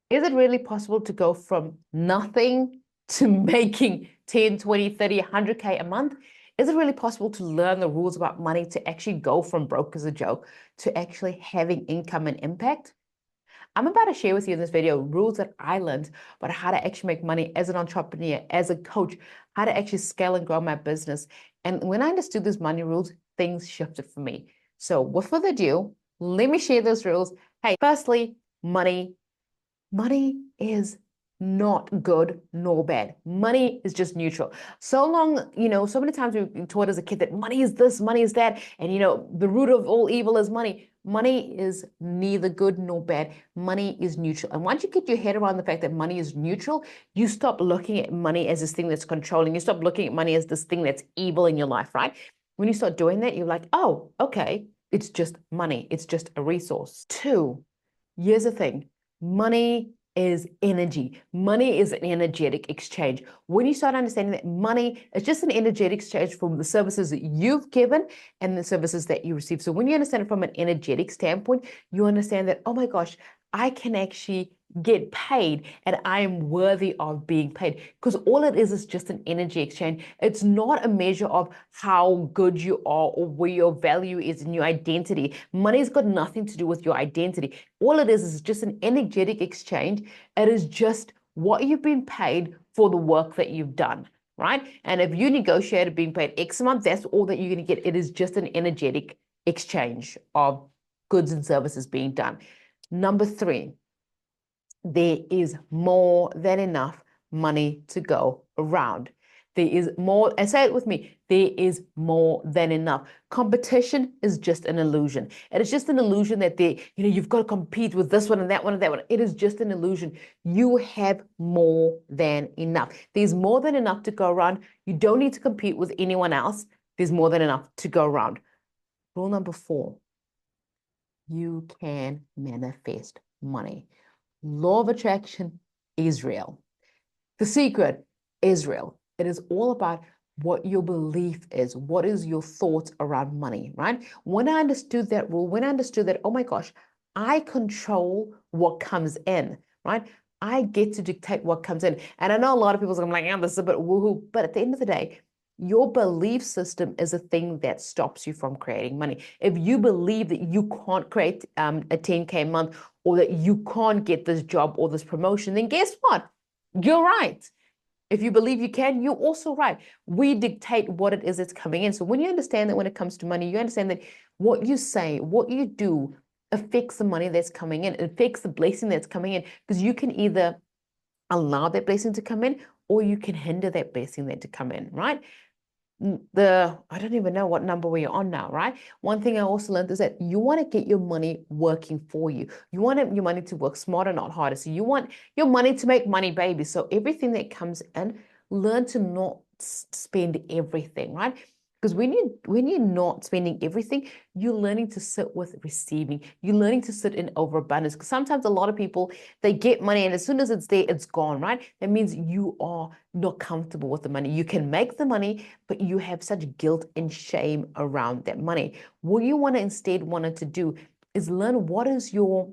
Is it really possible to go from nothing to making 10, 20, 30, 100K a month? Is it really possible to learn the rules about money to actually go from broke as a joke to actually having income and impact? I'm about to share with you in this video rules that I learned about how to actually make money as an entrepreneur, as a coach, how to actually scale and grow my business. And when I understood these money rules, things shifted for me. So without further ado, let me share those rules. Hey, firstly, money is not good nor bad. Money is just neutral. So long, so many times we were taught as a kid that money is this, money is that, and the root of all evil is money. Money is neither good nor bad. Money is neutral. And once you get your head around the fact that money is neutral, you stop looking at money as this thing that's controlling. You stop looking at money as this thing that's evil in your life, right? When you start doing that, you're like, oh, okay, it's just money. It's just a resource. Two, here's the thing. Money is energy. Money is an energetic exchange. When you start understanding that money is just an energetic exchange from the services that you've given and the services that you receive. So when you understand it from an energetic standpoint, you understand that, oh my gosh, I can actually get paid and I am worthy of being paid, because all it is just an energy exchange. It's not a measure of how good you are or where your value is in your identity. Money's got nothing to do with your identity. All it is just an energetic exchange. It is just what you've been paid for the work that you've done, right? And if you negotiated being paid X amount, that's all that you're going to get. It is just an energetic exchange of goods and services being done. Number three, there is more than enough money to go around. There is more, and say it with me, there is more than enough. Competition is just an illusion. And it's just an illusion that you've got to compete with this one and that one and that one. It is just an illusion. You have more than enough. There's more than enough to go around. You don't need to compete with anyone else. There's more than enough to go around. Rule number four, you can manifest money. Law of attraction is real. The secret is real. It is all about what your belief is. What is your thoughts around money, right? When I understood that rule, when I understood that, oh my gosh, I control what comes in, right? I get to dictate what comes in. And I know a lot of people are like, yeah, this is a bit woohoo. But at the end of the day, your belief system is a thing that stops you from creating money. If you believe that you can't create a 10K a month, or that you can't get this job or this promotion, then guess what? You're right. If you believe you can, you're also right. We dictate what it is that's coming in. So when you understand that when it comes to money, you understand that what you say, what you do affects the money that's coming in, it affects the blessing that's coming in, because you can either allow that blessing to come in or you can hinder that blessing to come in, right? I don't even know what number we're on now, right? One thing I also learned is that you want to get your money working for you. You want your money to work smarter, not harder. So you want your money to make money, baby. So everything that comes in, learn to not spend everything, right? Because when you're not spending everything, you're learning to sit with receiving. You're learning to sit in overabundance. Because sometimes a lot of people, they get money and as soon as it's there, it's gone, right? That means you are not comfortable with the money. You can make the money, but you have such guilt and shame around that money. What you want to instead wanted to do is learn what is your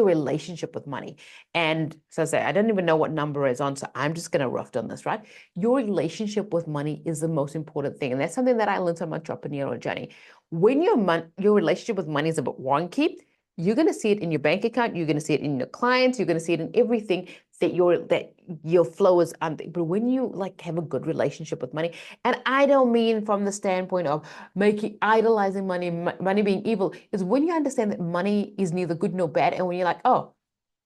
relationship with money? And so I say, I don't even know what number is on, so I'm just going to rough on this, right? Your relationship with money is the most important thing. And that's something that I learned on my entrepreneurial journey. When your relationship with money is a bit wonky, you're going to see it in your bank account, you're going to see it in your clients, you're going to see it in everything that your flow is under. But when you like have a good relationship with money, and I don't mean from the standpoint of idolizing money, money being evil, is when you understand that money is neither good nor bad, and when you're like, oh,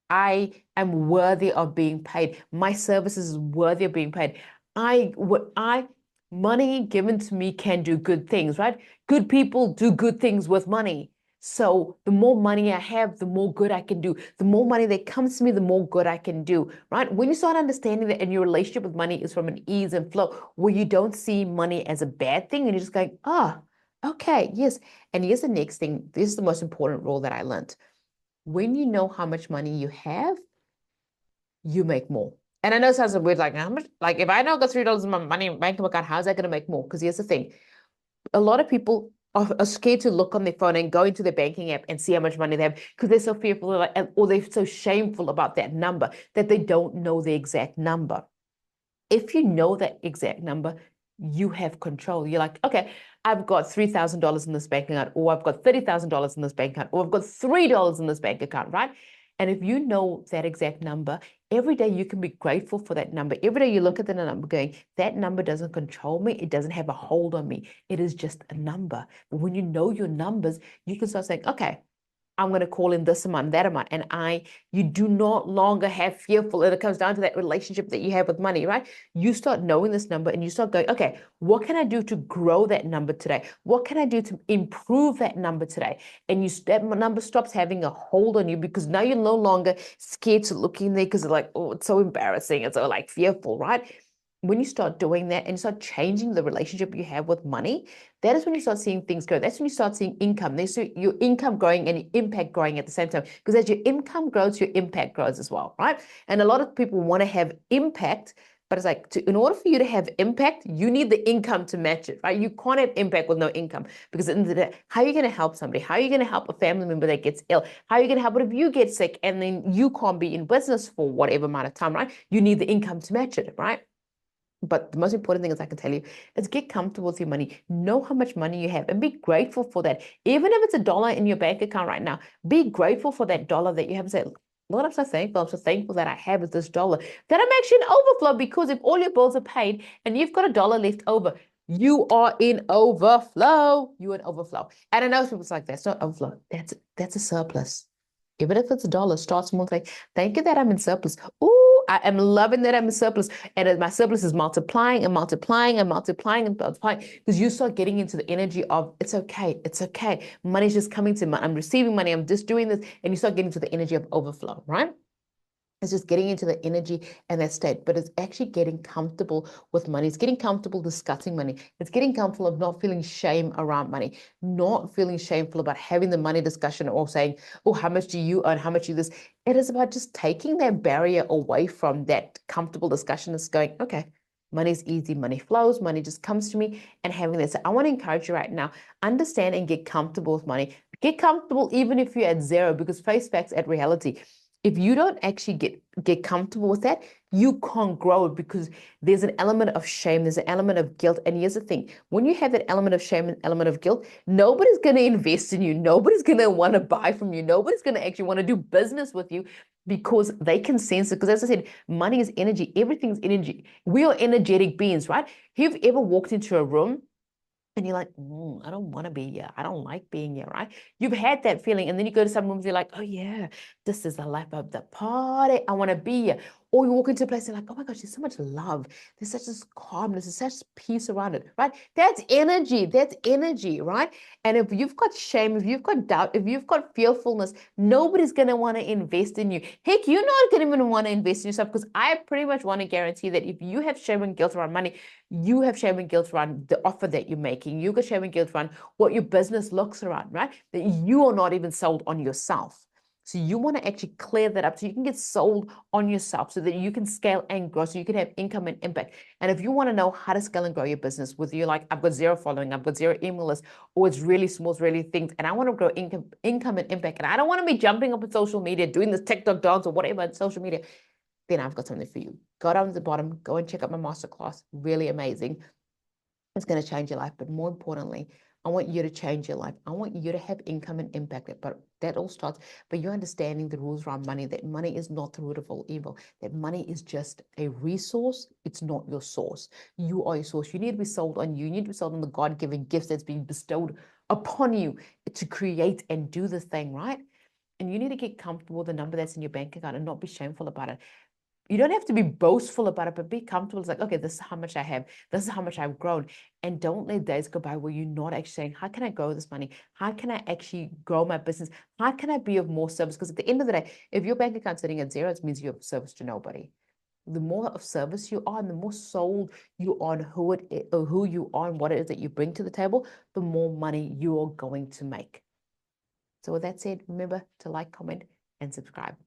I am worthy of being paid. My services is worthy of being paid. Money given to me can do good things, right? Good people do good things with money. So the more money I have, the more good I can do. The more money that comes to me, the more good I can do, right? When you start understanding that, and your relationship with money is from an ease and flow, where you don't see money as a bad thing, and you're just going, ah, okay, yes. And here's the next thing. This is the most important rule that I learned. When you know how much money you have, you make more. And I know it sounds weird, like how much, if I now got $3 in my money bank account, how's that going to make more? Because here's the thing. A lot of people are scared to look on their phone and go into their banking app and see how much money they have because they're so fearful, or they're so shameful about that number that they don't know the exact number. If you know that exact number, you have control. You're like, okay, I've got $3,000 in this bank account, or I've got $30,000 in this bank account, or I've got $3 in this bank account, right? And if you know that exact number, every day you can be grateful for that number. Every day you look at the number going, that number doesn't control me. It doesn't have a hold on me. It is just a number. But when you know your numbers, you can start saying, okay, I'm going to call in this amount, that amount. And you do not longer have fearful. And it comes down to that relationship that you have with money, right? You start knowing this number and you start going, okay, what can I do to grow that number today? What can I do to improve that number today? And that number stops having a hold on you because now you're no longer scared to look in there because it's like, oh, it's so embarrassing. It's so like fearful, right? When you start doing that and you start changing the relationship you have with money, that is when you start seeing things grow. That's when you start seeing income. There's your income growing and your impact growing at the same time. Because as your income grows, your impact grows as well, right? And a lot of people want to have impact, but it's like, in order for you to have impact, you need the income to match it, right? You can't have impact with no income because at the end of the day, how are you going to help somebody? How are you going to help a family member that gets ill? How are you going to help it if you get sick and then you can't be in business for whatever amount of time, right? You need the income to match it, right? But the most important thing is I can tell you is get comfortable with your money. Know how much money you have and be grateful for that. Even if it's $1 in your bank account right now, be grateful for that dollar that you have and say, Lord, I'm so thankful. I'm so thankful that I have this dollar, that I'm actually in overflow because if all your bills are paid and you've got $1 left over, you are in overflow. You're in overflow. And I know people's like, that's not overflow. That's a surplus. Even if it's $1, start small. Like, thank you that I'm in surplus. Ooh, I am loving that I'm in surplus. And my surplus is multiplying and multiplying and multiplying and multiplying because you start getting into the energy of it's okay. It's okay. Money's just coming to me. I'm receiving money. I'm just doing this. And you start getting to the energy of overflow, right? It's just getting into the energy and that state, but it's actually getting comfortable with money. It's getting comfortable discussing money. It's getting comfortable of not feeling shame around money, not feeling shameful about having the money discussion or saying, oh, how much do you earn? How much do this? It is about just taking that barrier away from that comfortable discussion. It's going, okay, money's easy, money flows, money just comes to me, and having this. So I want to encourage you right now, understand and get comfortable with money. Get comfortable even if you're at zero, because face facts at reality. If you don't actually get comfortable with that, you can't grow it because there's an element of shame, there's an element of guilt. And here's the thing, when you have that element of shame and element of guilt, nobody's going to invest in you. Nobody's going to want to buy from you. Nobody's going to actually want to do business with you because they can sense it. Because as I said, money is energy. Everything's energy. We are energetic beings, right? Have you ever walked into a room and you're like, I don't want to be here. I don't like being here, right? You've had that feeling. And then you go to some rooms, you're like, oh, yeah, this is the life of the party. I want to be here. Or you walk into a place and you're like, oh my gosh, there's so much love. There's such this calmness. There's such peace around it, right? That's energy. That's energy, right? And if you've got shame, if you've got doubt, if you've got fearfulness, nobody's going to want to invest in you. Heck, you're not going to even want to invest in yourself because I pretty much want to guarantee that if you have shame and guilt around money, you have shame and guilt around the offer that you're making. You got shame and guilt around what your business looks around, right? That you are not even sold on yourself. So you want to actually clear that up so you can get sold on yourself so that you can scale and grow, so you can have income and impact. And if you want to know how to scale and grow your business, whether you're like, I've got zero following, I've got zero email list, or it's really small, it's really things, and I want to grow income and impact, and I don't want to be jumping up on social media, doing this TikTok dance or whatever on social media, then I've got something for you. Go down to the bottom, go and check out my masterclass. Really amazing. It's going to change your life. But more importantly, I want you to change your life. I want you to have income and impact. But that all starts by you understanding the rules around money, that money is not the root of all evil, that money is just a resource. It's not your source. You are your source. You need to be sold on you. You need to be sold on the God-given gifts that's being bestowed upon you to create and do the thing, right? And you need to get comfortable with the number that's in your bank account and not be shameful about it. You don't have to be boastful about it, but be comfortable. It's like, okay, this is how much I have. This is how much I've grown. And don't let days go by where you're not actually saying, how can I grow this money? How can I actually grow my business? How can I be of more service? Because at the end of the day, if your bank account's sitting at zero, it means you're of service to nobody. The more of service you are and the more sold you are on who you are and what it is that you bring to the table, the more money you are going to make. So with that said, remember to like, comment, and subscribe.